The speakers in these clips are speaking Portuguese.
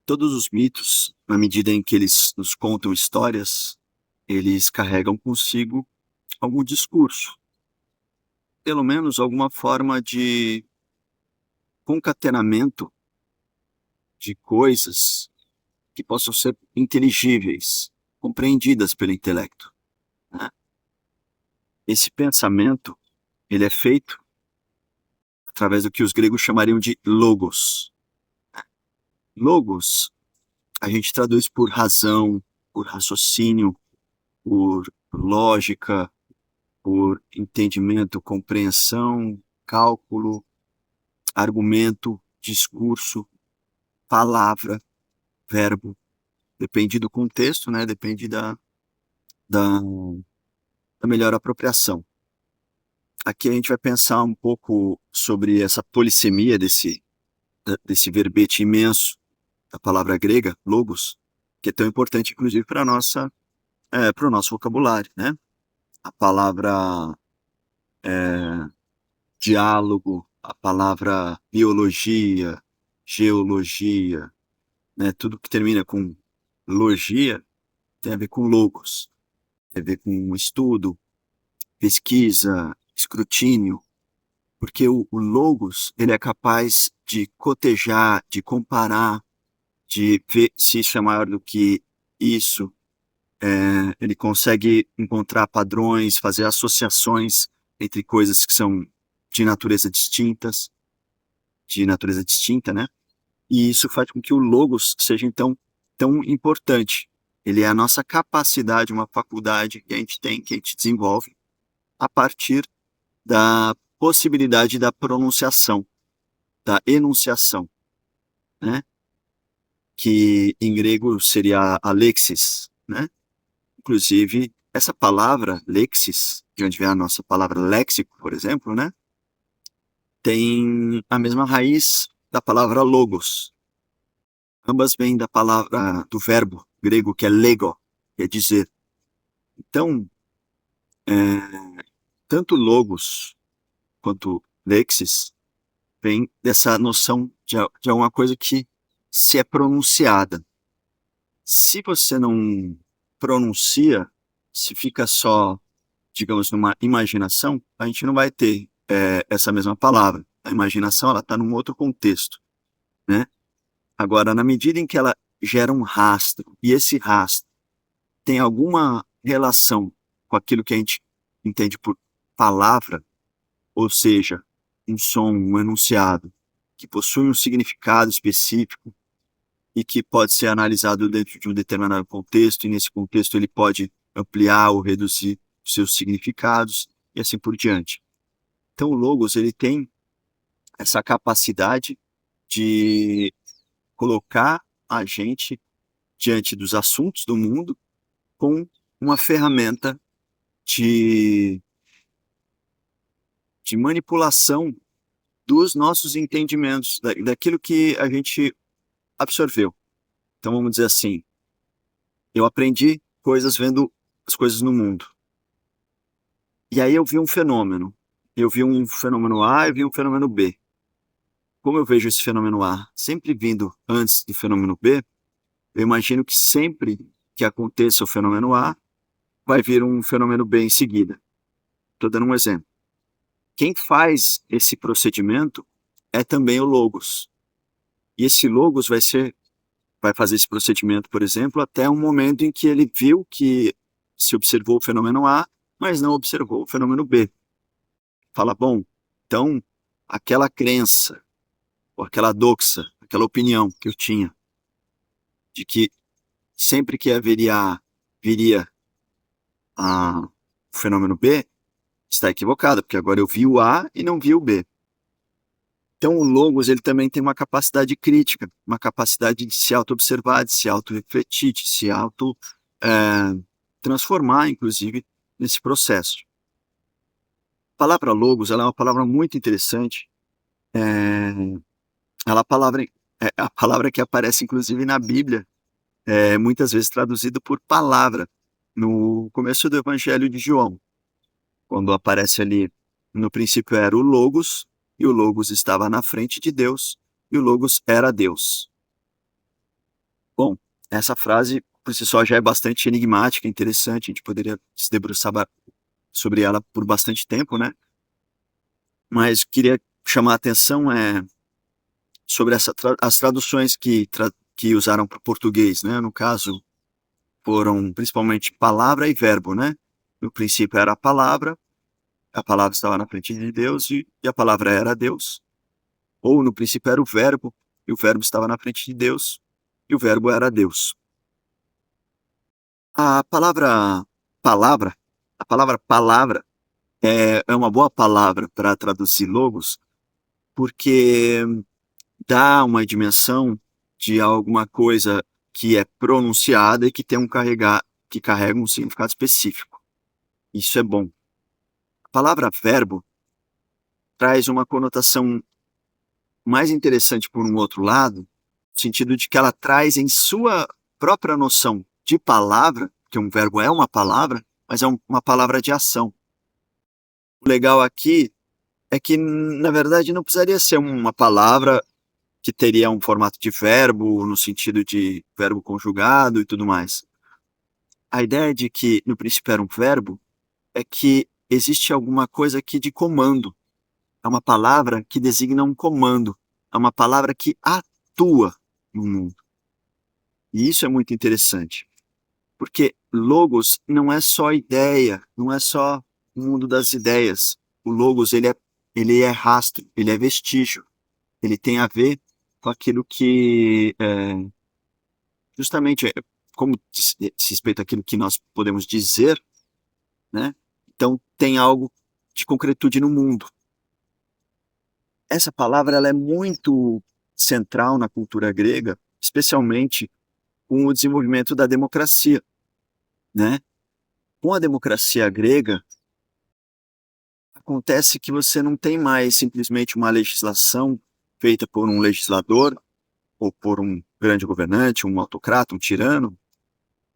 Todos os mitos, na medida em que eles nos contam histórias, eles carregam consigo algum discurso, pelo menos alguma forma de concatenamento de coisas que possam ser inteligíveis, compreendidas pelo intelecto, né? Esse pensamento, ele é feito através do que os gregos chamariam de logos. Logos, a gente traduz por razão, por raciocínio, por lógica, por entendimento, compreensão, cálculo, argumento, discurso, palavra, verbo. Depende do contexto, né? Depende da, da melhor apropriação. Aqui a gente vai pensar um pouco sobre essa polissemia desse verbete imenso da palavra grega, logos, que é tão importante, inclusive, para o nosso vocabulário, né? A palavra diálogo, a palavra biologia, geologia, né? Tudo que termina com logia tem a ver com logos, tem a ver com estudo, pesquisa, escrutínio, porque o logos ele é capaz de cotejar, de comparar, de ver se isso é maior do que isso. Ele consegue encontrar padrões, fazer associações entre coisas que são de natureza distinta, né? E isso faz com que o logos seja, então, tão importante. Ele é a nossa capacidade, uma faculdade que a gente tem, que a gente desenvolve a partir da possibilidade da pronunciação, da enunciação, né? Que em grego seria a lexis, né? Inclusive, essa palavra lexis, de onde vem a nossa palavra léxico, por exemplo, né? Tem a mesma raiz da palavra logos. Ambas vêm da palavra, do verbo grego que é lego, que é dizer. Então, tanto logos quanto lexis vem dessa noção de alguma coisa que se é pronunciada. Se você não pronuncia, se fica só, digamos, numa imaginação, a gente não vai ter essa mesma palavra. A imaginação, ela está num outro contexto, né? Agora, na medida em que ela gera um rastro, e esse rastro tem alguma relação com aquilo que a gente entende por palavra, ou seja, um som, um enunciado, que possui um significado específico e que pode ser analisado dentro de um determinado contexto, e nesse contexto ele pode ampliar ou reduzir os seus significados, e assim por diante. Então, o Logos, ele tem essa capacidade de colocar a gente diante dos assuntos do mundo com uma ferramenta de, de manipulação dos nossos entendimentos, daquilo que a gente absorveu. Então, vamos dizer assim, eu aprendi coisas vendo as coisas no mundo. E aí eu vi um fenômeno. Eu vi um fenômeno A e vi um fenômeno B. Como eu vejo esse fenômeno A sempre vindo antes do fenômeno B, eu imagino que sempre que aconteça o fenômeno A, vai vir um fenômeno B em seguida. Estou dando um exemplo. Quem faz esse procedimento é também o Logos. E esse Logos vai fazer esse procedimento, por exemplo, até um momento em que ele viu que se observou o fenômeno A, mas não observou o fenômeno B. Fala, bom, então aquela crença, ou aquela doxa, aquela opinião que eu tinha, de que sempre que viria o fenômeno B, está equivocada, porque agora eu vi o A e não vi o B. Então, o Logos ele também tem uma capacidade crítica, uma capacidade de se auto-observar, de se auto-refletir, de se auto-transformar, inclusive, nesse processo. A palavra Logos ela é uma palavra muito interessante. Ela é a palavra que aparece, inclusive, na Bíblia, muitas vezes traduzida por palavra, no começo do Evangelho de João, quando aparece ali, no princípio era o Logos, e o Logos estava na frente de Deus, e o Logos era Deus. Bom, essa frase por si só já é bastante enigmática, interessante, a gente poderia se debruçar sobre ela por bastante tempo, né? Mas queria chamar a atenção sobre as traduções que usaram para o português, né? No caso, foram principalmente palavra e verbo, né? No princípio era a palavra estava na frente de Deus e a palavra era Deus. Ou no princípio era o verbo, e o verbo estava na frente de Deus, e o verbo era Deus. A palavra, a palavra palavra é uma boa palavra para traduzir logos, porque dá uma dimensão de alguma coisa que é pronunciada e que tem que carrega um significado específico. Isso é bom. A palavra verbo traz uma conotação mais interessante por um outro lado, no sentido de que ela traz em sua própria noção de palavra, que um verbo é uma palavra, mas é uma palavra de ação. O legal aqui é que, na verdade, não precisaria ser uma palavra que teria um formato de verbo, no sentido de verbo conjugado e tudo mais. A ideia de que no princípio era um verbo é que existe alguma coisa aqui de comando. É uma palavra que designa um comando. É uma palavra que atua no mundo. E isso é muito interessante. Porque logos não é só ideia, não é só o mundo das ideias. O logos, ele é rastro, ele é vestígio. Ele tem a ver com aquilo que, justamente, como diz respeito àquilo que nós podemos dizer, né? Então, tem algo de concretude no mundo. Essa palavra ela é muito central na cultura grega, especialmente com o desenvolvimento da democracia, né? Com a democracia grega, acontece que você não tem mais simplesmente uma legislação feita por um legislador ou por um grande governante, um autocrata, um tirano,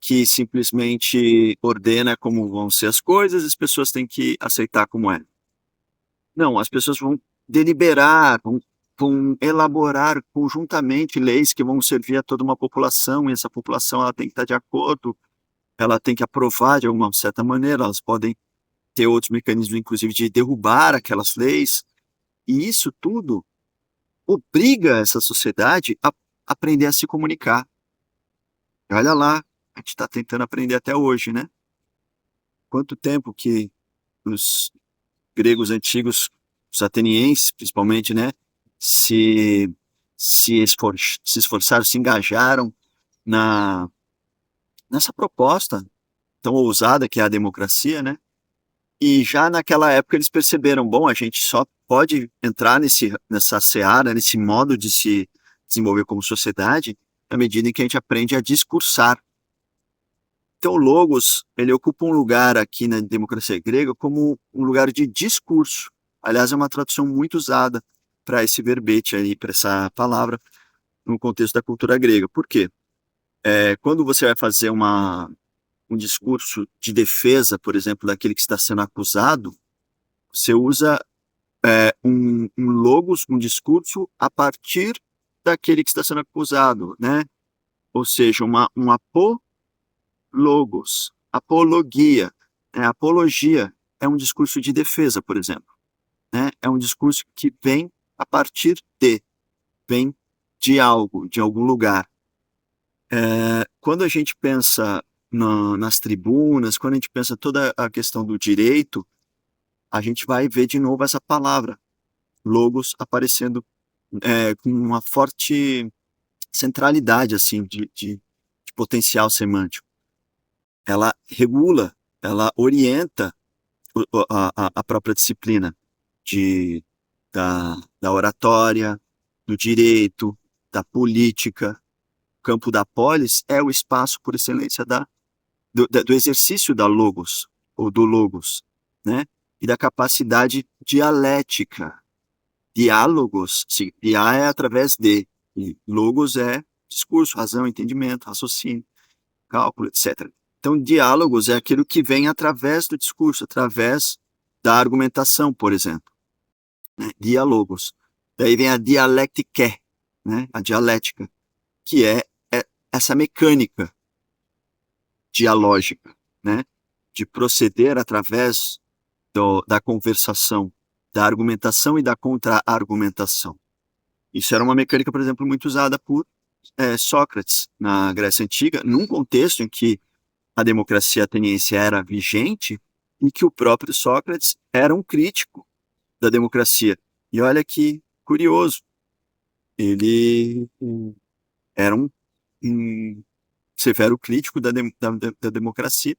que simplesmente ordena como vão ser as coisas, as pessoas têm que aceitar como é. Não, as pessoas vão deliberar, vão elaborar conjuntamente leis que vão servir a toda uma população, e essa população ela tem que estar de acordo, ela tem que aprovar de alguma certa maneira, elas podem ter outros mecanismos, inclusive, de derrubar aquelas leis, e isso tudo obriga essa sociedade a aprender a se comunicar. E olha lá, a gente está tentando aprender até hoje, né? Quanto tempo que os gregos antigos, os atenienses, principalmente, né, se, se esforçaram, se engajaram na, nessa proposta tão ousada que é a democracia, né? E já naquela época eles perceberam, bom, a gente só pode entrar nessa seara, nesse modo de se desenvolver como sociedade, à medida em que a gente aprende a discursar. Então, o logos, ele ocupa um lugar aqui na democracia grega como um lugar de discurso. Aliás, é uma tradução muito usada para esse verbete aí, para essa palavra, no contexto da cultura grega. Por quê? Quando você vai fazer um discurso de defesa, por exemplo, daquele que está sendo acusado, você usa um logos, um discurso a partir daquele que está sendo acusado, né? Ou seja, um apologos, apologia, apologia é um discurso de defesa, por exemplo, né? É um discurso que vem a partir vem de algo, de algum lugar. Quando a gente pensa nas tribunas, quando a gente pensa toda a questão do direito, a gente vai ver de novo essa palavra, logos, aparecendo com uma forte centralidade assim de potencial semântico. Ela regula, ela orienta a própria disciplina de, da oratória, do direito, da política. O campo da polis é o espaço por excelência do exercício da logos, ou do logos, né? E da capacidade dialética. Diálogos, sim, dia é através de, e logos é discurso, razão, entendimento, raciocínio, cálculo, etc. Então, diálogos é aquilo que vem através do discurso, através da argumentação, por exemplo, né? Diálogos. Daí vem a dialética, né? A dialética, que é essa mecânica dialógica, né? De proceder através da conversação, da argumentação e da contra-argumentação. Isso era uma mecânica, por exemplo, muito usada por Sócrates na Grécia Antiga, num contexto em que a democracia ateniense era vigente e que o próprio Sócrates era um crítico da democracia. E olha que curioso, ele era um severo crítico da democracia.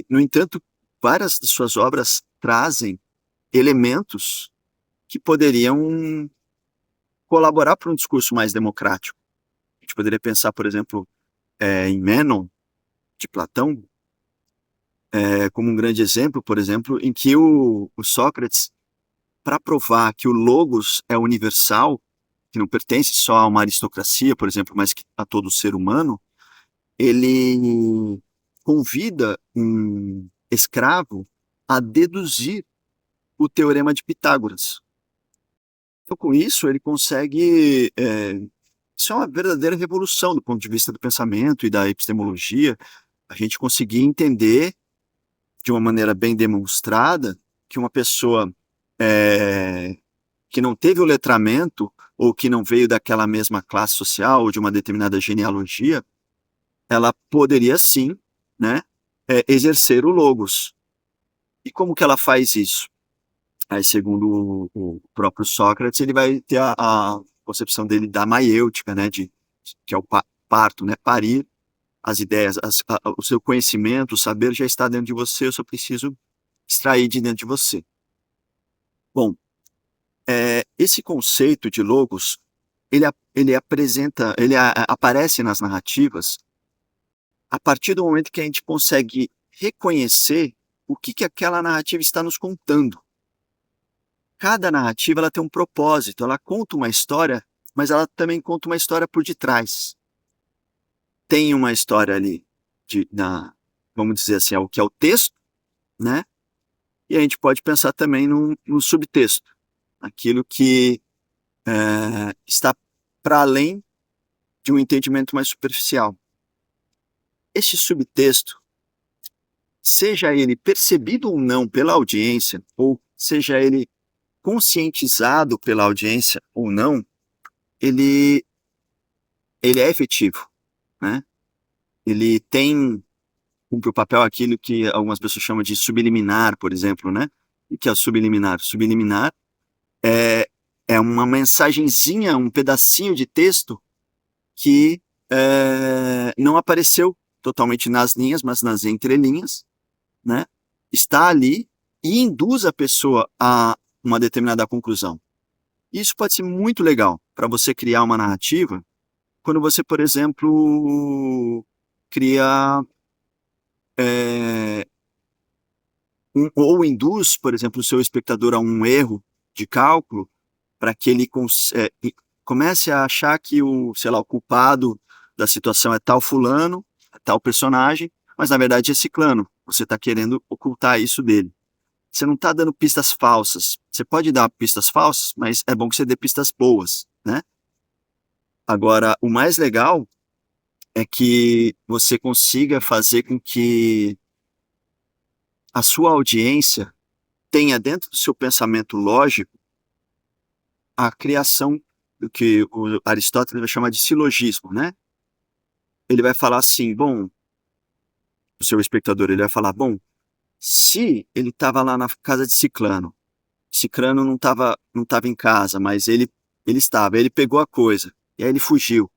No entanto, várias de suas obras trazem elementos que poderiam colaborar para um discurso mais democrático. A gente poderia pensar, por exemplo, em Mênon, de Platão, como um grande exemplo, por exemplo, em que o Sócrates, para provar que o logos é universal, que não pertence só a uma aristocracia, por exemplo, mas a todo ser humano, ele convida um escravo a deduzir o teorema de Pitágoras. Então, com isso, ele consegue... isso é uma verdadeira revolução do ponto de vista do pensamento e da epistemologia, a gente conseguir entender de uma maneira bem demonstrada que uma pessoa que não teve o letramento ou que não veio daquela mesma classe social ou de uma determinada genealogia, ela poderia sim, né, exercer o logos. E como que ela faz isso? Aí, segundo o próprio Sócrates, ele vai ter a concepção dele da maiêutica, né, que é o parto, né, parir as ideias, o seu conhecimento, o saber já está dentro de você, eu só preciso extrair de dentro de você. Bom, esse conceito de logos, ele aparece nas narrativas a partir do momento que a gente consegue reconhecer o que aquela narrativa está nos contando. Cada narrativa ela tem um propósito, ela conta uma história, mas ela também conta uma história por detrás. Tem uma história ali, vamos dizer assim, o que é o texto, né? E a gente pode pensar também no subtexto, aquilo que está para além de um entendimento mais superficial. Este subtexto, seja ele percebido ou não pela audiência, ou seja ele conscientizado pela audiência ou não, ele é efetivo, né? Ele cumpre o papel aquilo que algumas pessoas chamam de subliminar, por exemplo, né? O que é o subliminar? Subliminar é uma mensagenzinha, um pedacinho de texto que não apareceu totalmente nas linhas, mas nas entrelinhas, né? Está ali e induz a pessoa a uma determinada conclusão. Isso pode ser muito legal para você criar uma narrativa quando você, por exemplo, cria ou induz, por exemplo, o seu espectador a um erro de cálculo para que ele comece a achar que o culpado da situação é tal fulano, é tal personagem, mas na verdade é ciclano. Você está querendo ocultar isso dele. Você não está dando pistas falsas. Você pode dar pistas falsas, mas é bom que você dê pistas boas, né? Agora, o mais legal é que você consiga fazer com que a sua audiência tenha dentro do seu pensamento lógico a criação do que o Aristóteles vai chamar de silogismo, né? Ele vai falar assim, bom, o seu espectador, ele vai falar, bom, se ele estava lá na casa de Ciclano não estava em casa, mas ele estava, ele pegou a coisa, e aí ele fugiu.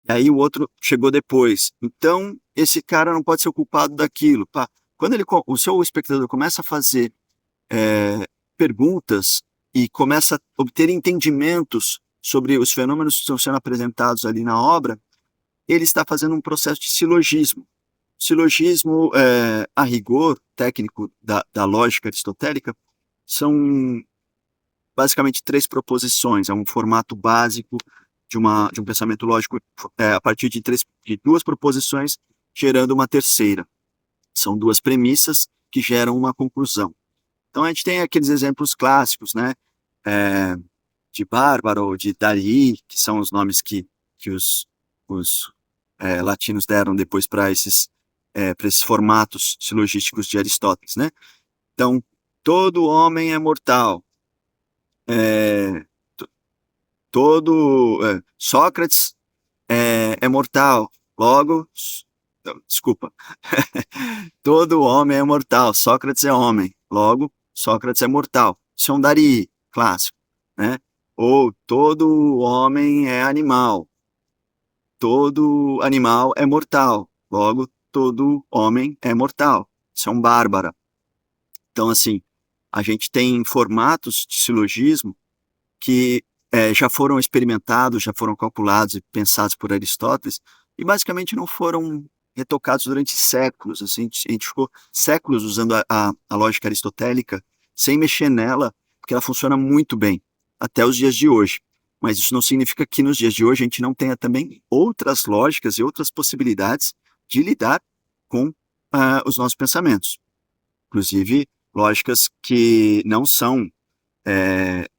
E aí o outro chegou depois. Então, esse cara não pode ser o culpado daquilo. Pá. Quando o seu espectador começa a fazer perguntas e começa a obter entendimentos sobre os fenômenos que estão sendo apresentados ali na obra, ele está fazendo um processo de silogismo. Silogismo, a rigor técnico da lógica aristotélica, são basicamente 3 proposições, é um formato básico de um pensamento lógico a partir de 2 proposições, gerando uma terceira. São 2 premissas que geram uma conclusão. Então a gente tem aqueles exemplos clássicos, né, de Bárbaro, de Dari, que são os nomes que os latinos deram depois para esses formatos silogísticos de Aristóteles, né? Então, todo homem é mortal. É, to- Sócrates é mortal. Logo, não, desculpa. Todo homem é mortal. Sócrates é homem. Logo, Sócrates é mortal. Isso é um Darii clássico, né? Ou todo homem é animal. Todo animal é mortal. Logo, todo homem é mortal. Isso é um Bárbara. Então, assim, a gente tem formatos de silogismo que já foram experimentados, já foram calculados e pensados por Aristóteles, e basicamente não foram retocados durante séculos. Assim, a gente ficou séculos usando a lógica aristotélica sem mexer nela, porque ela funciona muito bem, até os dias de hoje. Mas isso não significa que nos dias de hoje a gente não tenha também outras lógicas e outras possibilidades de lidar com os nossos pensamentos. Inclusive, lógicas que não são é,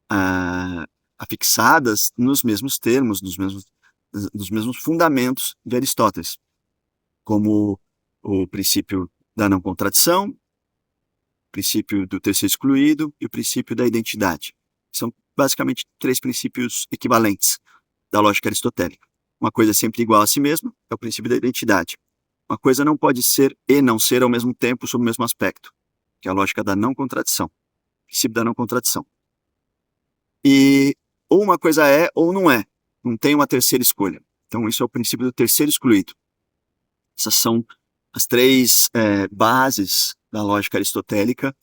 ah, afixadas nos mesmos termos, nos mesmos fundamentos de Aristóteles, como o princípio da não contradição, o princípio do ter sido excluído e o princípio da identidade. São basicamente três princípios equivalentes da lógica aristotélica. Uma coisa é sempre igual a si mesma, é o princípio da identidade. Uma coisa não pode ser e não ser ao mesmo tempo sob o mesmo aspecto, que é a lógica da não contradição, o princípio da não contradição. E ou uma coisa é ou não é. Não tem uma terceira escolha. Então, isso é o princípio do terceiro excluído. Essas são as três bases da lógica aristotélica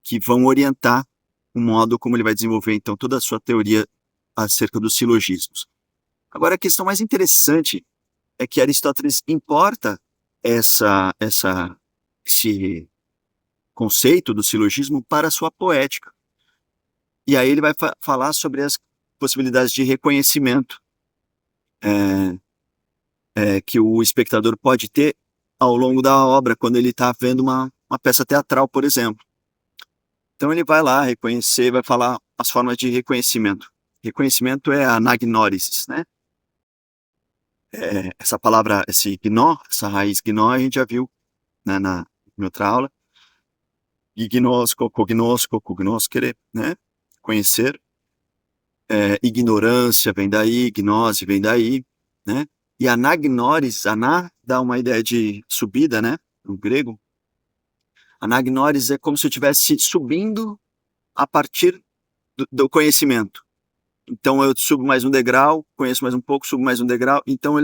que vão orientar o modo como ele vai desenvolver, então, toda a sua teoria acerca dos silogismos. Agora, a questão mais interessante é que Aristóteles importa esse conceito do silogismo para a sua poética. E aí ele vai falar sobre as possibilidades de reconhecimento que o espectador pode ter ao longo da obra, quando ele está vendo uma peça teatral, por exemplo. Então ele vai lá reconhecer, vai falar as formas de reconhecimento. Reconhecimento é a anagnórisis, né? Essa palavra, esse gnó, essa raiz gnó, a gente já viu, né, em outra aula. Ignosco, cognoscere, né? Conhecer. Ignorância vem daí, gnose vem daí, né? E anagnóris, aná dá uma ideia de subida, né? No grego. Anagnóris é como se eu estivesse subindo a partir do conhecimento. Então eu subo mais um degrau, conheço mais um pouco, subo mais um degrau. Então a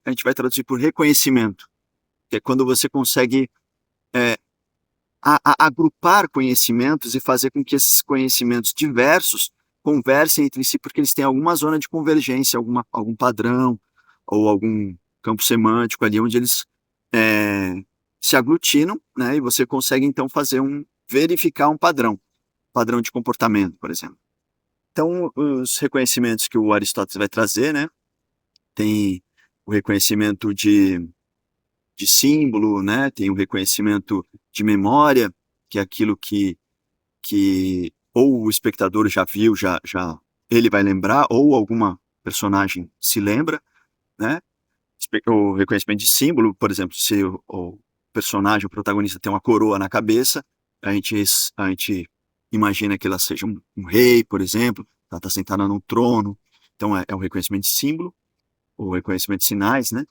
gente vai traduzir por reconhecimento, que é quando você consegue é, agrupar conhecimentos e fazer com que esses conhecimentos diversos conversem entre si, porque eles têm alguma zona de convergência, algum padrão ou algum campo semântico ali onde eles se aglutinam, né? E você consegue então verificar um padrão de comportamento, por exemplo. Então, os reconhecimentos que o Aristóteles vai trazer, né? Tem o reconhecimento de símbolo, né? Tem o reconhecimento de memória, que é aquilo que ou o espectador já viu, já ele vai lembrar, ou alguma personagem se lembra, né? O reconhecimento de símbolo, por exemplo, se o personagem, o protagonista tem uma coroa na cabeça, a gente imagina que ela seja um rei, por exemplo, ela está sentada num trono, então é o reconhecimento de símbolo, o reconhecimento de sinais, né?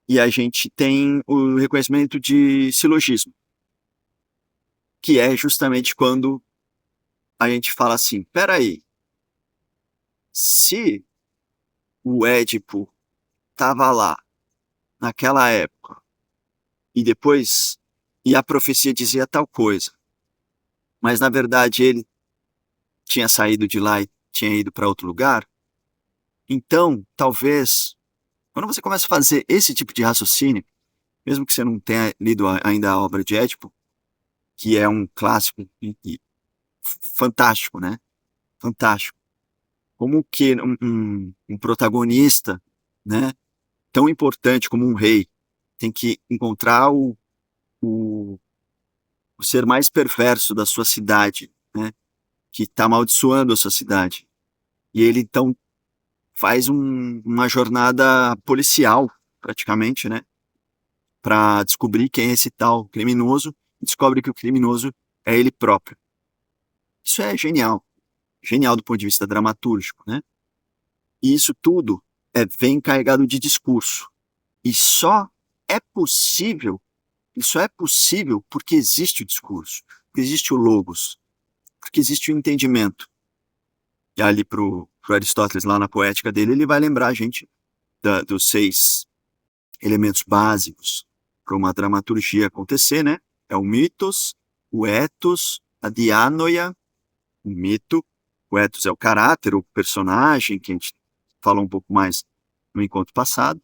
E a gente tem o reconhecimento de silogismo, que é justamente quando a gente fala assim, peraí, se o Édipo estava lá naquela época e depois e a profecia dizia tal coisa, mas na verdade ele tinha saído de lá e tinha ido para outro lugar, então talvez quando você começa a fazer esse tipo de raciocínio, mesmo que você não tenha lido ainda a obra de Édipo, que é um clássico e fantástico, né? Fantástico. Como que um protagonista, né, tão importante como um rei, tem que encontrar o, o ser mais perverso da sua cidade, né, que está amaldiçoando a sua cidade. E ele, então, faz uma jornada policial, praticamente, né? Para descobrir quem é esse tal criminoso, e descobre que o criminoso é ele próprio. Isso é genial. Genial do ponto de vista dramatúrgico, né? E isso tudo vem carregado de discurso. E isso é possível porque existe o discurso, porque existe o logos, porque existe o entendimento. E ali pro Aristóteles, lá na poética dele, ele vai lembrar a gente dos 6 elementos básicos para uma dramaturgia acontecer, né? É o mitos, o ethos, a dianoia, o mito, o ethos é o caráter, o personagem, que a gente falou um pouco mais no encontro passado,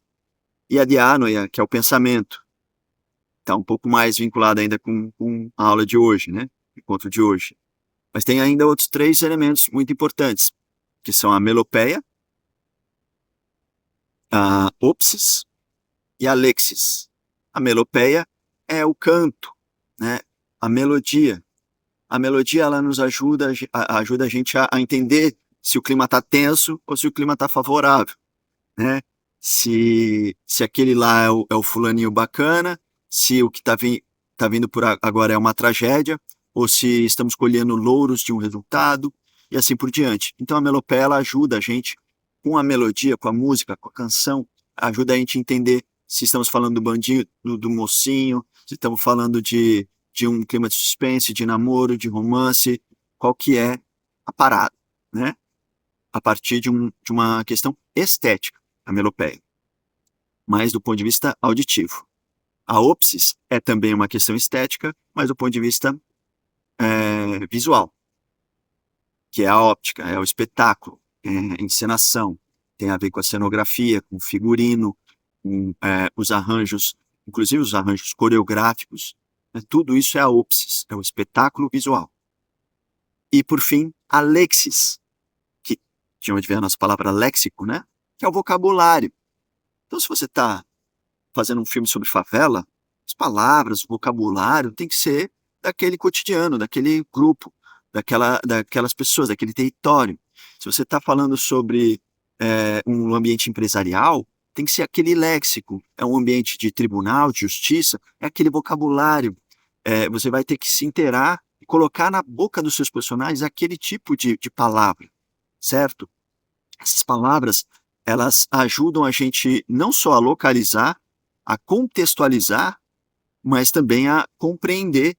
e a dianoia, que é o pensamento. Está um pouco mais vinculado ainda com a aula de hoje, né? O encontro de hoje. Mas tem ainda outros 3 elementos muito importantes, que são a melopeia, a opsis e a lexis. A melopeia é o canto, né? A melodia. A melodia ela nos ajuda a gente a entender se o clima está tenso ou se o clima está favorável, né? Se aquele lá é o fulaninho bacana, se o que tá vindo por agora é uma tragédia, ou se estamos colhendo louros de um resultado, e assim por diante. Então a melopeia ela ajuda a gente, com a melodia, com a música, com a canção, ajuda a gente a entender se estamos falando do bandinho, do mocinho, se estamos falando de um clima de suspense, de namoro, de romance, qual que é a parada, né? A partir de uma questão estética, a melopeia, mas do ponto de vista auditivo. A opsis é também uma questão estética, mas do ponto de vista visual, que é a óptica, é o espetáculo, é a encenação, tem a ver com a cenografia, com o figurino, com os arranjos, inclusive os arranjos coreográficos, né? Tudo isso é a opsis, é o espetáculo visual. E, por fim, a lexis, que de onde vem a nossa palavra léxico, né? Que é o vocabulário. Então, se você está fazendo um filme sobre favela, as palavras, o vocabulário tem que ser daquele cotidiano, daquele grupo, daquelas pessoas, daquele território. Se você está falando sobre um ambiente empresarial, tem que ser aquele léxico. É um ambiente de tribunal, de justiça, é aquele vocabulário. Você vai ter que se inteirar e colocar na boca dos seus personagens aquele tipo de palavra, certo? Essas palavras, elas ajudam a gente não só a localizar, a contextualizar, mas também a compreender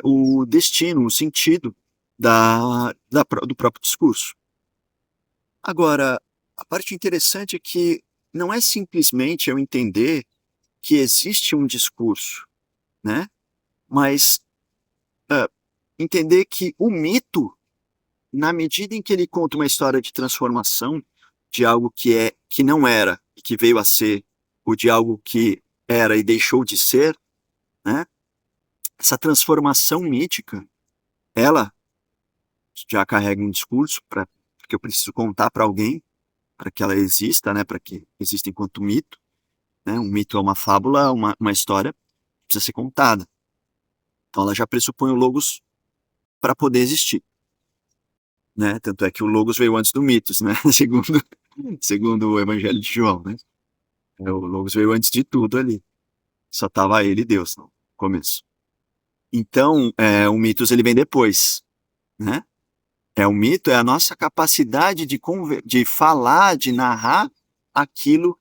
o destino, o sentido do próprio discurso. Agora, a parte interessante é que não é simplesmente eu entender que existe um discurso, né? Mas entender que o mito, na medida em que ele conta uma história de transformação de algo que não era e que veio a ser, ou de algo que era e deixou de ser, né? Essa transformação mítica, ela já carrega um discurso que eu preciso contar para alguém, para que ela exista, né? Para que exista enquanto mito, né? Um mito é uma fábula, uma história que precisa ser contada. Então ela já pressupõe o logos para poder existir, né? Tanto é que o logos veio antes do mitos, né? Segundo o Evangelho de João, né? O logos veio antes de tudo ali. Só tava ele e Deus no começo. Então, o mitos ele vem depois, né? O mito é a nossa capacidade de falar, de narrar aquilo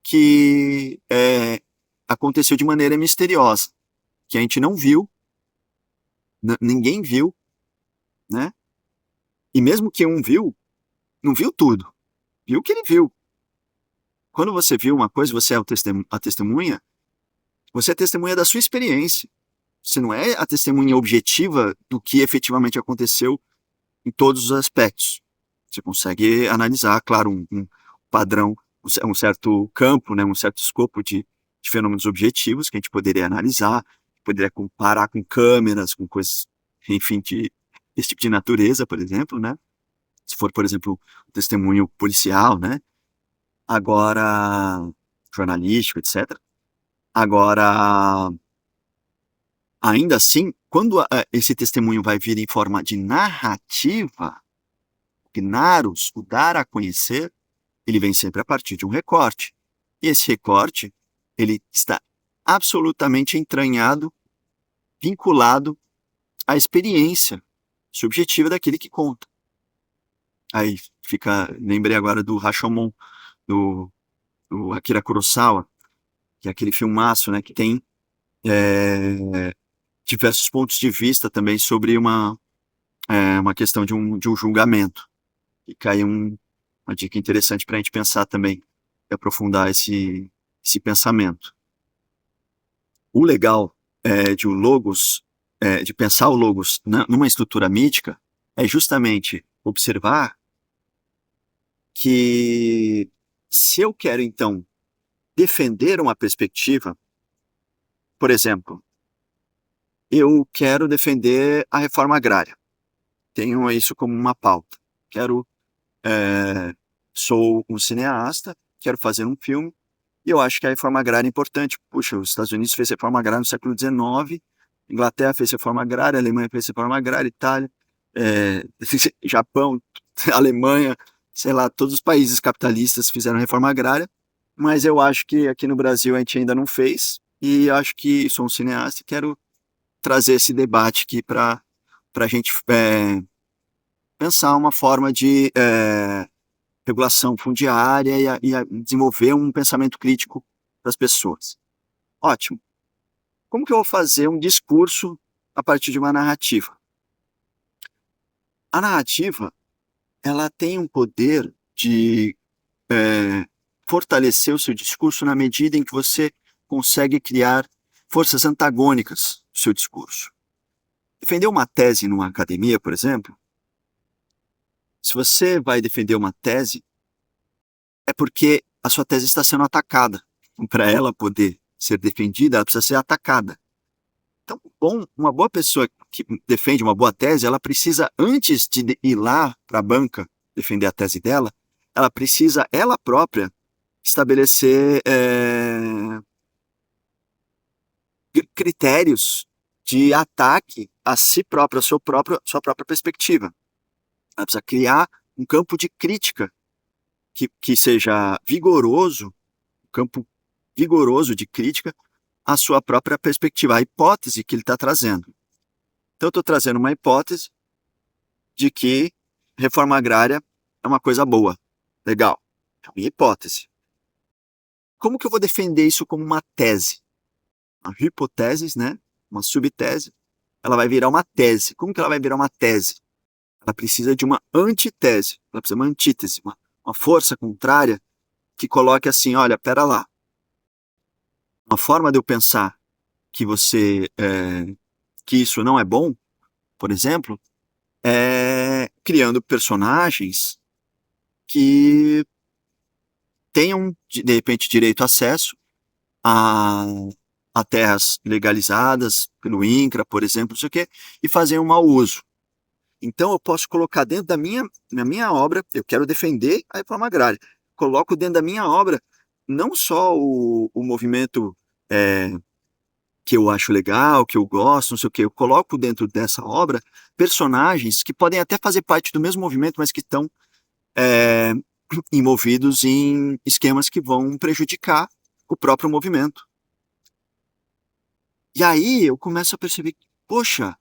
que aconteceu de maneira misteriosa, que a gente não viu, ninguém viu, né? E mesmo que um viu, não viu tudo, viu o que ele viu. Quando você viu uma coisa, você é a testemunha, você é testemunha da sua experiência. Você não é a testemunha objetiva do que efetivamente aconteceu em todos os aspectos. Você consegue analisar, claro, um padrão, um certo campo, né, um certo escopo de fenômenos objetivos que a gente poderia analisar, poderia comparar com câmeras, com coisas, enfim, desse tipo de natureza, por exemplo, né? Se for, por exemplo, um testemunho policial, né? Agora, jornalístico, etc. Agora, ainda assim, quando esse testemunho vai vir em forma de narrativa, gnarus, o dar a conhecer, ele vem sempre a partir de um recorte. E esse recorte, ele está absolutamente entranhado, vinculado à experiência subjetiva daquele que conta. Aí lembrei agora do Rashomon, do Akira Kurosawa, que é aquele filmaço, né, que tem diversos pontos de vista também sobre uma questão de um julgamento. E cai uma dica interessante para a gente pensar também, e aprofundar esse pensamento. O legal de o logos, de pensar o logos numa estrutura mítica, é justamente observar que se eu quero, então, defender uma perspectiva, por exemplo, eu quero defender a reforma agrária. Tenho isso como uma pauta. Sou um cineasta, quero fazer um filme, e eu acho que a reforma agrária é importante. Puxa, os Estados Unidos fez reforma agrária no século XIX, Inglaterra fez reforma agrária, Alemanha fez reforma agrária, Itália, Japão, Alemanha, sei lá, todos os países capitalistas fizeram reforma agrária, mas eu acho que aqui no Brasil a gente ainda não fez, e acho que sou um cineasta e quero trazer esse debate aqui para a gente pensar uma forma de regulação fundiária e desenvolver um pensamento crítico das pessoas. Ótimo. Como que eu vou fazer um discurso a partir de uma narrativa? A narrativa, ela tem um poder de fortalecer o seu discurso na medida em que você consegue criar forças antagônicas do seu discurso. Defender uma tese numa academia, por exemplo, se você vai defender uma tese, é porque a sua tese está sendo atacada. Para ela poder ser defendida, ela precisa ser atacada. Então, uma boa pessoa que defende uma boa tese, ela precisa, antes de ir lá para a banca defender a tese dela, ela precisa, ela própria, estabelecer critérios de ataque a si própria, sua própria perspectiva. Ela precisa criar um campo de crítica que seja vigoroso, um campo vigoroso de crítica à sua própria perspectiva, a hipótese que ele está trazendo. Então, eu estou trazendo uma hipótese de que reforma agrária é uma coisa boa. Legal. É a minha hipótese. Como que eu vou defender isso como uma tese? Uma hipótese, né? Uma subtese. Ela vai virar uma tese. Como que ela vai virar uma tese? Ela precisa de uma antitese. Ela precisa de uma antítese, uma força contrária que coloque assim, olha, pera lá. Uma forma de eu pensar que que isso não é bom, por exemplo, é criando personagens que tenham, de repente, direito a acesso a terras legalizadas pelo INCRA, por exemplo, não sei o quê, e fazer um mau uso. Então, eu posso colocar dentro na minha obra, eu quero defender a reforma agrária, coloco dentro da minha obra não só o movimento que eu acho legal, que eu gosto, não sei o quê, eu coloco dentro dessa obra personagens que podem até fazer parte do mesmo movimento, mas que estão envolvidos em esquemas que vão prejudicar o próprio movimento. E aí eu começo a perceber que, poxa,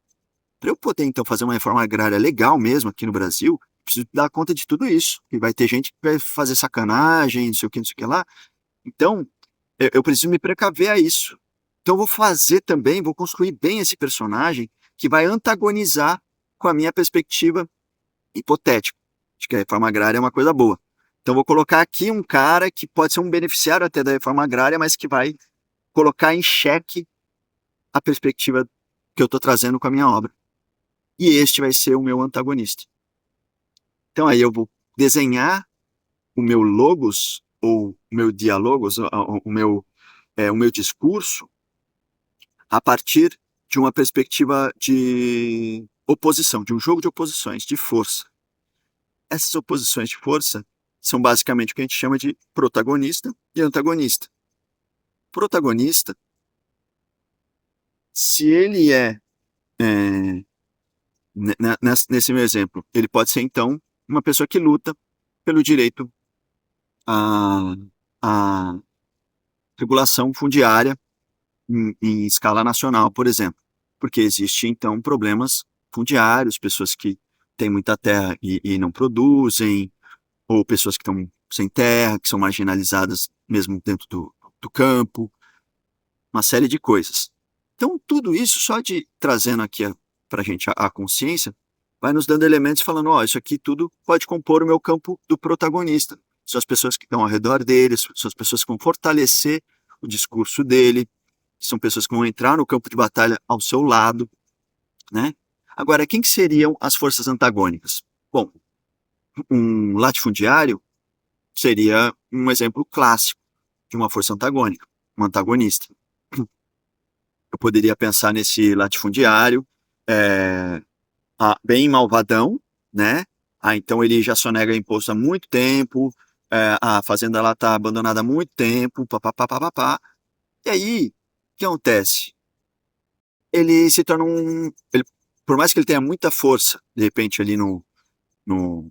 para eu poder então fazer uma reforma agrária legal mesmo aqui no Brasil, preciso dar conta de tudo isso. E vai ter gente que vai fazer sacanagem, não sei o que lá. Então, eu preciso me precaver a isso. Então, eu vou fazer também, vou construir bem esse personagem que vai antagonizar com a minha perspectiva hipotética de que a reforma agrária é uma coisa boa. Então, vou colocar aqui um cara que pode ser um beneficiário até da reforma agrária, mas que vai colocar em xeque a perspectiva que eu estou trazendo com a minha obra. E este vai ser o meu antagonista. Então, aí eu vou desenhar o meu logos, ou o meu diálogos, o meu discurso, a partir de uma perspectiva de oposição, de um jogo de oposições, de força. Essas oposições de força são basicamente o que a gente chama de protagonista e antagonista. Protagonista, se ele nesse meu exemplo, ele pode ser então uma pessoa que luta pelo direito a, a regulação fundiária em escala nacional, por exemplo, porque existem, então, problemas fundiários, pessoas que têm muita terra e não produzem, ou pessoas que estão sem terra, que são marginalizadas mesmo dentro do campo, uma série de coisas. Então, tudo isso, só de trazendo aqui para a gente a consciência, vai nos dando elementos falando, ó, isso aqui tudo pode compor o meu campo do protagonista. São as pessoas que estão ao redor dele, são as pessoas que vão fortalecer o discurso dele, são pessoas que vão entrar no campo de batalha ao seu lado, né? Agora, quem que seriam as forças antagônicas? Bom, um latifundiário seria um exemplo clássico de uma força antagônica, um antagonista. Eu poderia pensar nesse latifundiário, é, bem malvadão, né? Então ele já sonega imposto há muito tempo, a fazenda lá está abandonada há muito tempo, papapá, papapá. E aí, o que acontece? Ele se torna por mais que ele tenha muita força, de repente ali no, num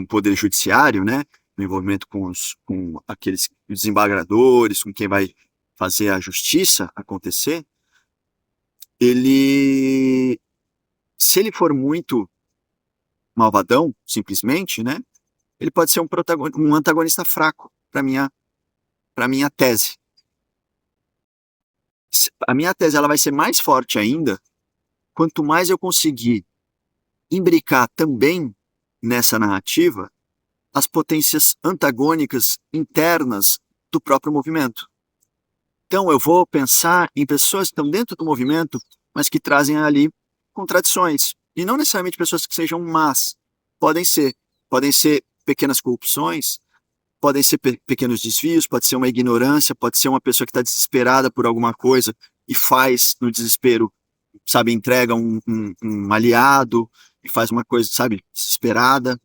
poder judiciário, né? No envolvimento com aqueles desembargadores, com quem vai fazer a justiça acontecer, ele, se ele for muito malvadão, simplesmente, né? Ele pode ser um antagonista fraco para minha tese. A minha tese ela vai ser mais forte ainda quanto mais eu conseguir imbricar também nessa narrativa as potências antagônicas internas do próprio movimento. Então, eu vou pensar em pessoas que estão dentro do movimento, mas que trazem ali contradições. E não necessariamente pessoas que sejam más. Podem ser. Podem ser pequenas corrupções, podem ser pequenos desvios, pode ser uma ignorância, pode ser uma pessoa que está desesperada por alguma coisa e faz, no desespero, sabe, entrega um aliado e faz uma coisa, sabe, desesperada.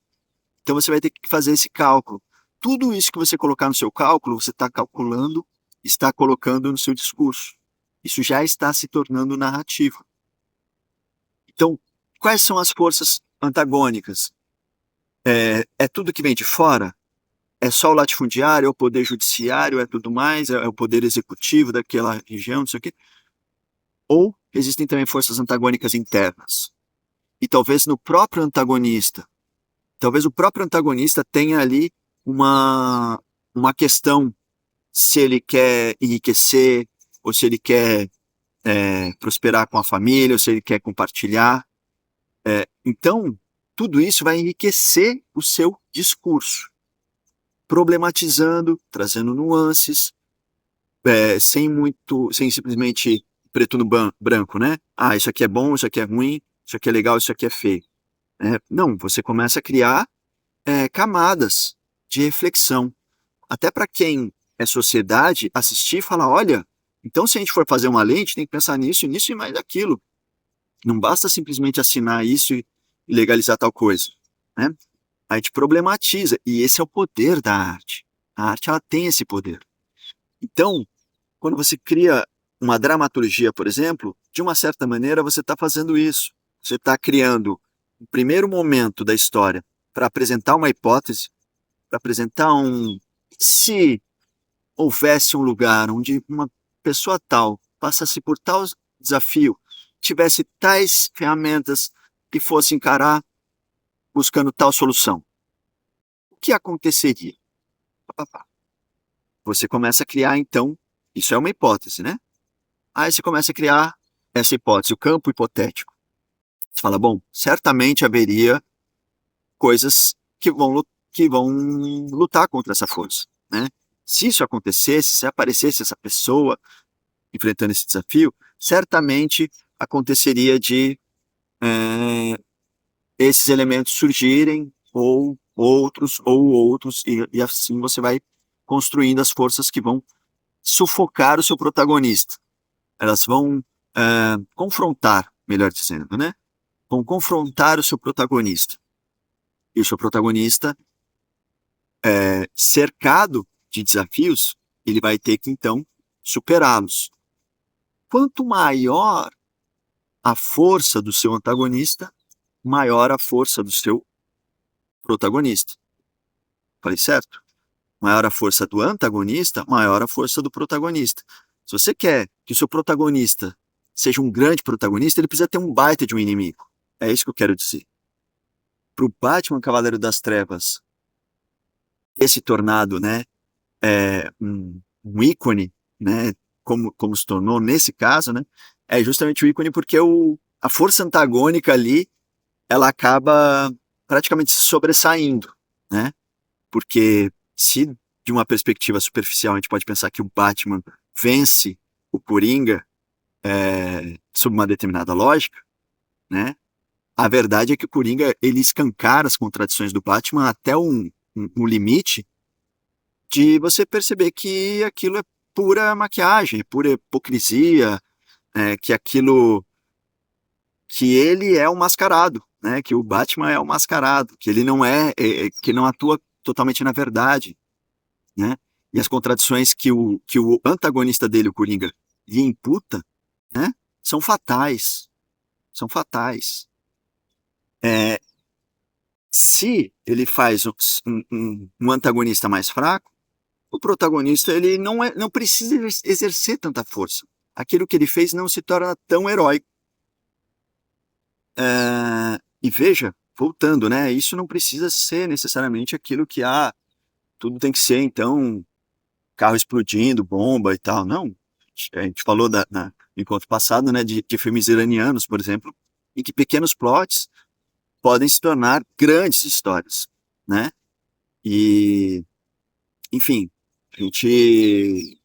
Então você vai ter que fazer esse cálculo. Tudo isso que você colocar no seu cálculo, você está calculando, está colocando no seu discurso. Isso já está se tornando narrativa. Então, quais são as forças antagônicas? É tudo que vem de fora? É só o latifundiário, é o poder judiciário, é tudo mais, é o poder executivo daquela região, não sei o quê? Ou existem também forças antagônicas internas? E talvez no próprio antagonista, talvez o próprio antagonista tenha ali uma questão se ele quer enriquecer, ou se ele quer prosperar com a família, ou se ele quer compartilhar. Então, tudo isso vai enriquecer o seu discurso, problematizando, trazendo nuances, sem simplesmente preto no branco, né? Ah, isso aqui é bom, isso aqui é ruim, isso aqui é legal, isso aqui é feio. Não, você começa a criar camadas de reflexão. Até para quem é sociedade, assistir e falar, olha, então se a gente for fazer uma lei, a gente tem que pensar nisso, nisso e mais aquilo. Não basta simplesmente assinar isso e legalizar tal coisa, né? A gente problematiza, e esse é o poder da arte. A arte, ela tem esse poder. Então, quando você cria uma dramaturgia, por exemplo, de uma certa maneira você está fazendo isso. Você está criando o primeiro momento da história para apresentar uma hipótese, para apresentar se houvesse um lugar onde uma pessoa tal passasse por tal desafio, tivesse tais ferramentas e fosse encarar buscando tal solução, o que aconteceria? Você começa a criar, então, isso é uma hipótese, né? Aí você começa a criar essa hipótese, o campo hipotético. Você fala, bom, certamente haveria coisas que vão lutar contra essa força, né? Se isso acontecesse, se aparecesse essa pessoa enfrentando esse desafio, certamente aconteceria de esses elementos surgirem, ou outros, e assim você vai construindo as forças que vão sufocar o seu protagonista. Elas vão confrontar, melhor dizendo, né? Vão confrontar o seu protagonista. E o seu protagonista, cercado de desafios, ele vai ter que, então, superá-los. Quanto maior a força do seu antagonista, maior a força do seu protagonista. Falei certo? Maior a força do antagonista, maior a força do protagonista. Se você quer que o seu protagonista seja um grande protagonista, ele precisa ter um baita de um inimigo. É isso que eu quero dizer. Para o Batman Cavaleiro das Trevas ter se tornado, né, um ícone, né, como se tornou nesse caso, né, é justamente o ícone porque a força antagônica ali, ela acaba praticamente se sobressaindo, né? Porque se de uma perspectiva superficial a gente pode pensar que o Batman vence o Coringa sob uma determinada lógica, né? A verdade é que o Coringa ele escancara as contradições do Batman até um limite de você perceber que aquilo é pura maquiagem, pura hipocrisia, que aquilo que ele é o mascarado, né? Que o Batman é o mascarado, que ele não que não atua totalmente na verdade, né? E as contradições que o antagonista dele, o Coringa, lhe imputa, né? São fatais, são fatais. É, se ele faz um antagonista mais fraco, o protagonista ele não precisa exercer tanta força. Aquilo que ele fez não se torna tão heróico. E veja, voltando, né? Isso não precisa ser necessariamente aquilo que tudo tem que ser, então, carro explodindo, bomba e tal. Não. A gente falou no encontro passado, né, de filmes iranianos, por exemplo, em que pequenos plots podem se tornar grandes histórias, né? E, enfim, a gente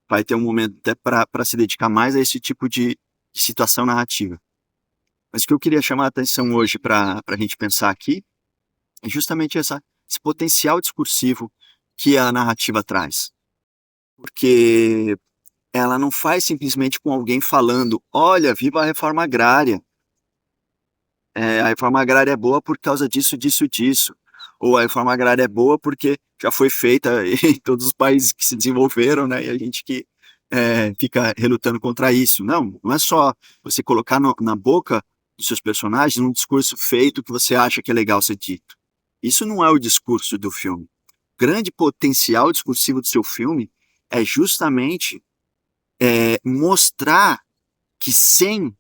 vai ter um momento até para se dedicar mais a esse tipo de situação narrativa. Mas o que eu queria chamar a atenção hoje para a gente pensar aqui é justamente esse potencial discursivo que a narrativa traz. Porque ela não faz simplesmente com alguém falando, olha, viva a reforma agrária. A reforma agrária é boa por causa disso, disso, disso. Ou a reforma agrária é boa porque já foi feita em todos os países que se desenvolveram, né? E a gente que fica relutando contra isso. Não é só você colocar na boca dos seus personagens um discurso feito que você acha que é legal ser dito. Isso não é o discurso do filme. O grande potencial discursivo do seu filme é justamente mostrar que sem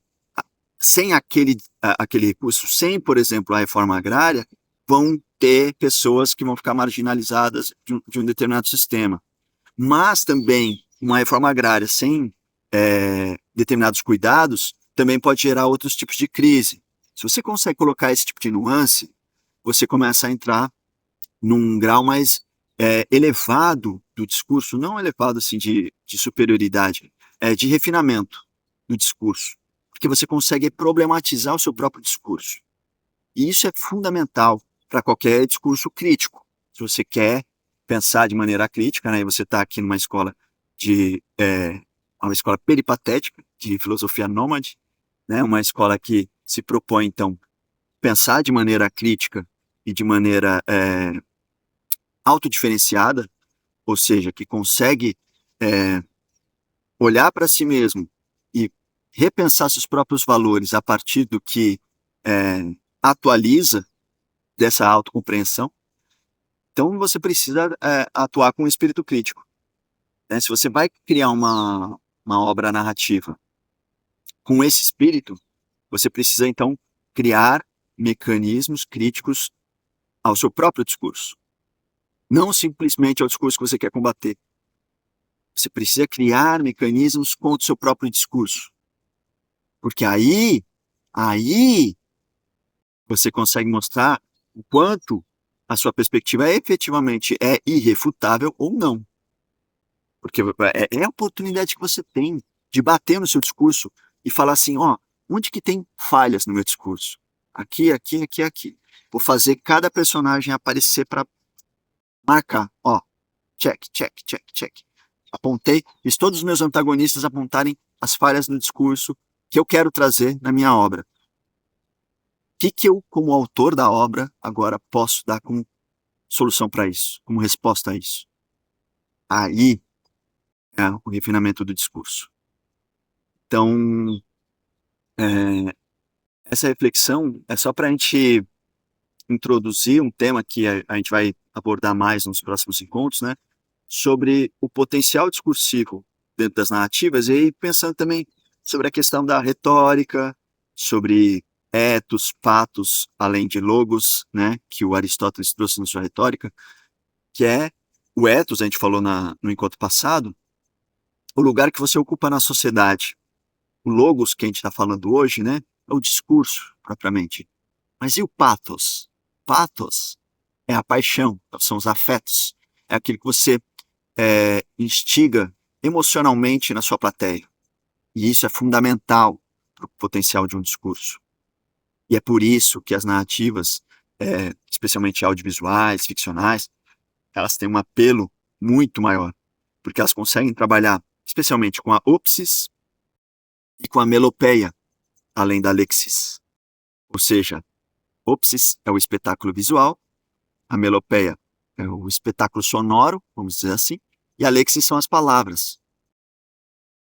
aquele recurso, sem, por exemplo, a reforma agrária, vão ter pessoas que vão ficar marginalizadas de um determinado sistema. Mas também uma reforma agrária sem determinados cuidados também pode gerar outros tipos de crise. Se você consegue colocar esse tipo de nuance, você começa a entrar num grau mais elevado do discurso, não elevado assim de superioridade, de refinamento do discurso, porque você consegue problematizar o seu próprio discurso. E isso é fundamental para qualquer discurso crítico. Se você quer pensar de maneira crítica, né, e você está aqui numa escola uma escola peripatética de filosofia nômade, né, uma escola que se propõe então pensar de maneira crítica e de maneira autodiferenciada, ou seja, que consegue olhar para si mesmo e repensar seus próprios valores a partir do que atualiza dessa autocompreensão. Então você precisa atuar com um espírito crítico, né? Se você vai criar uma obra narrativa com esse espírito, você precisa então criar mecanismos críticos ao seu próprio discurso, não simplesmente ao discurso que você quer combater. Você precisa criar mecanismos contra o seu próprio discurso. Porque aí você consegue mostrar o quanto a sua perspectiva efetivamente é irrefutável ou não. Porque é a oportunidade que você tem de bater no seu discurso e falar assim, ó, onde que tem falhas no meu discurso? Aqui, aqui, aqui, aqui. Vou fazer cada personagem aparecer para marcar, ó, check, check, check, check. Apontei, fiz todos os meus antagonistas apontarem as falhas no discurso que eu quero trazer na minha obra. O que eu, como autor da obra, agora posso dar como solução para isso, como resposta a isso? Aí é o refinamento do discurso. Então, essa reflexão é só para a gente introduzir um tema que a gente vai abordar mais nos próximos encontros, né? Sobre o potencial discursivo dentro das narrativas, e aí pensando também sobre a questão da retórica, sobre ethos, pathos, além de logos, né, que o Aristóteles trouxe na sua retórica, que é o ethos, a gente falou no encontro passado, o lugar que você ocupa na sociedade. O logos que a gente está falando hoje, né, é o discurso, propriamente. Mas e o pathos? Pathos é a paixão, são os afetos, é aquilo que você instiga emocionalmente na sua plateia. E isso é fundamental para o potencial de um discurso. E é por isso que as narrativas, especialmente audiovisuais, ficcionais, elas têm um apelo muito maior, porque elas conseguem trabalhar especialmente com a opsis e com a melopeia, além da lexis. Ou seja, opsis é o espetáculo visual, a melopeia é o espetáculo sonoro, vamos dizer assim, e a lexis são as palavras.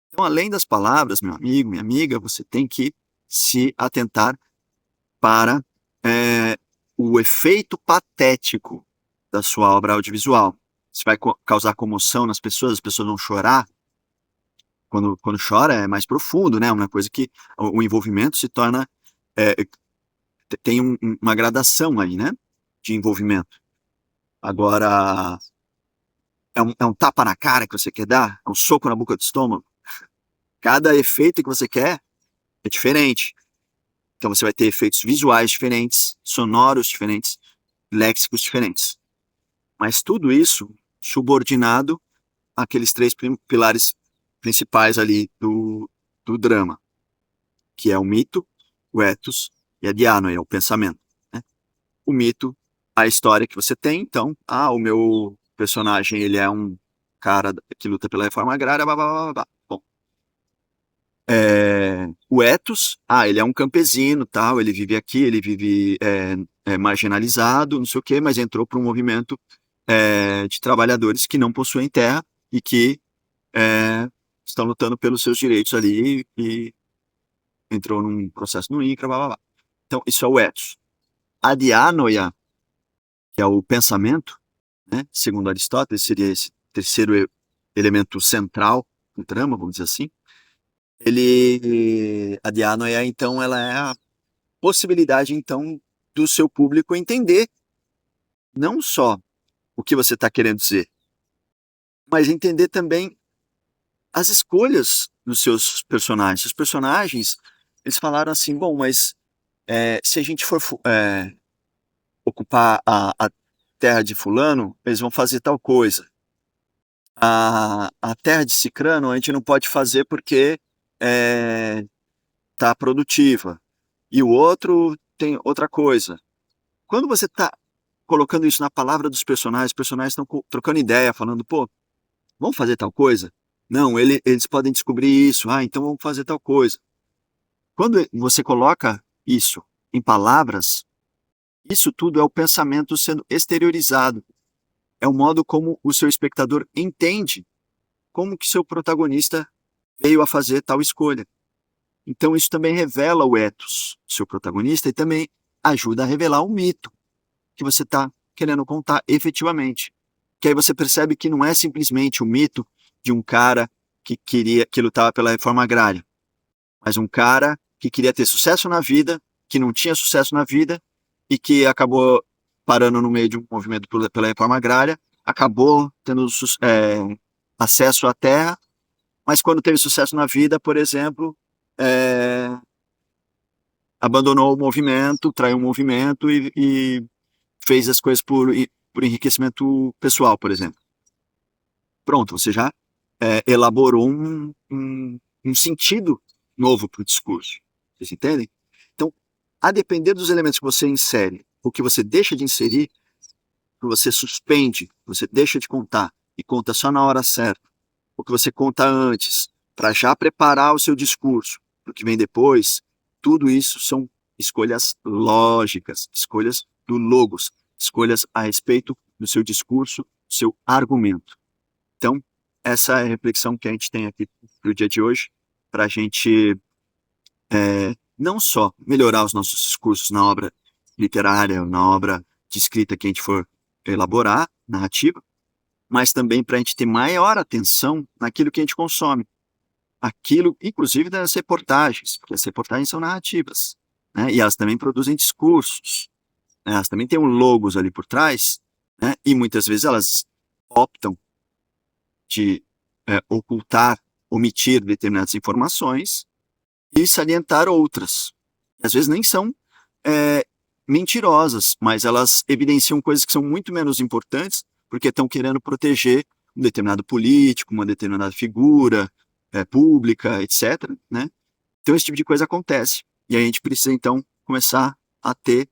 Então, além das palavras, meu amigo, minha amiga, você tem que se atentar para o efeito patético da sua obra audiovisual. Isso vai causar comoção nas pessoas, as pessoas vão chorar. Quando chora é mais profundo, né? Uma coisa que o envolvimento se torna... tem uma gradação aí, né? De envolvimento. Agora, é um tapa na cara que você quer dar? É um soco na boca do estômago? Cada efeito que você quer é diferente. Então você vai ter efeitos visuais diferentes, sonoros diferentes, léxicos diferentes. Mas tudo isso subordinado àqueles três pilares principais ali do drama, que é o mito, o ethos e a dianoia, o pensamento. Né? O mito, a história que você tem, então, o meu personagem ele é um cara que luta pela reforma agrária, blá, blá, blá, blá. Bom, o ethos, ele é um campesino, tal, ele vive aqui, ele vive marginalizado, não sei o quê, mas entrou para um movimento de trabalhadores que não possuem terra e que estão lutando pelos seus direitos ali e entrou num processo no INCRA, blá, blá, blá. Então, isso é o ethos. A dianoia, que é o pensamento, né, segundo Aristóteles, seria esse terceiro elemento central do drama, vamos dizer assim. A dianoia, então, ela é a possibilidade, então, do seu público entender não só o que você está querendo dizer, mas entender também as escolhas dos seus personagens. Os personagens, eles falaram assim, bom, mas se a gente for ocupar a terra de fulano, eles vão fazer tal coisa. A terra de cicrano a gente não pode fazer porque está produtiva. E o outro tem outra coisa. Quando você está colocando isso na palavra dos personagens, os personagens estão trocando ideia, falando, pô, vamos fazer tal coisa? Não, eles podem descobrir isso, então vamos fazer tal coisa. Quando você coloca isso em palavras, isso tudo é o pensamento sendo exteriorizado. É o modo como o seu espectador entende como que seu protagonista veio a fazer tal escolha. Então isso também revela o ethos do seu protagonista e também ajuda a revelar o mito que você está querendo contar efetivamente. Que aí você percebe que não é simplesmente o mito de um cara que lutava pela reforma agrária, mas um cara que queria ter sucesso na vida, que não tinha sucesso na vida e que acabou parando no meio de um movimento pela reforma agrária, acabou tendo acesso à terra, mas quando teve sucesso na vida, por exemplo, abandonou o movimento, traiu o movimento e fez as coisas por enriquecimento pessoal, por exemplo. Pronto, você já elaborou um sentido novo para o discurso. Vocês entendem? Então, a depender dos elementos que você insere, o que você deixa de inserir, que você suspende, você deixa de contar e conta só na hora certa, o que você conta antes, para já preparar o seu discurso, o que vem depois, tudo isso são escolhas lógicas, escolhas do logos, escolhas a respeito do seu discurso, do seu argumento. Então, essa é a reflexão que a gente tem aqui para o dia de hoje, para a gente não só melhorar os nossos discursos na obra literária, na obra de escrita que a gente for elaborar, narrativa, mas também para a gente ter maior atenção naquilo que a gente consome. Aquilo, inclusive das reportagens, porque as reportagens são narrativas, né? E elas também produzem discursos, né? Elas também têm logos ali por trás, né? E muitas vezes elas optam de ocultar, omitir determinadas informações e salientar outras. Às vezes nem são mentirosas, mas elas evidenciam coisas que são muito menos importantes porque estão querendo proteger um determinado político, uma determinada figura pública, etc., né? Então esse tipo de coisa acontece. E a gente precisa, então, começar a ter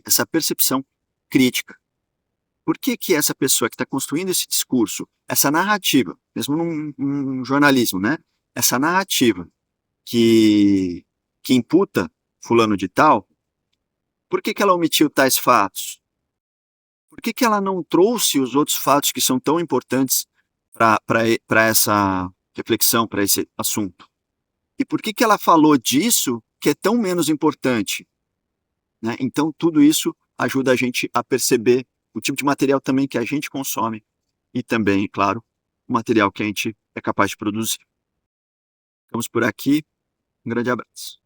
essa percepção crítica. Por que que essa pessoa que está construindo esse discurso, essa narrativa, mesmo num jornalismo, né? Essa narrativa que imputa fulano de tal, por que que ela omitiu tais fatos? Por que que ela não trouxe os outros fatos que são tão importantes para essa reflexão, para esse assunto? E por que que ela falou disso que é tão menos importante? Né? Então, tudo isso ajuda a gente a perceber o tipo de material também que a gente consome e também, claro, o material que a gente é capaz de produzir. Ficamos por aqui. Um grande abraço.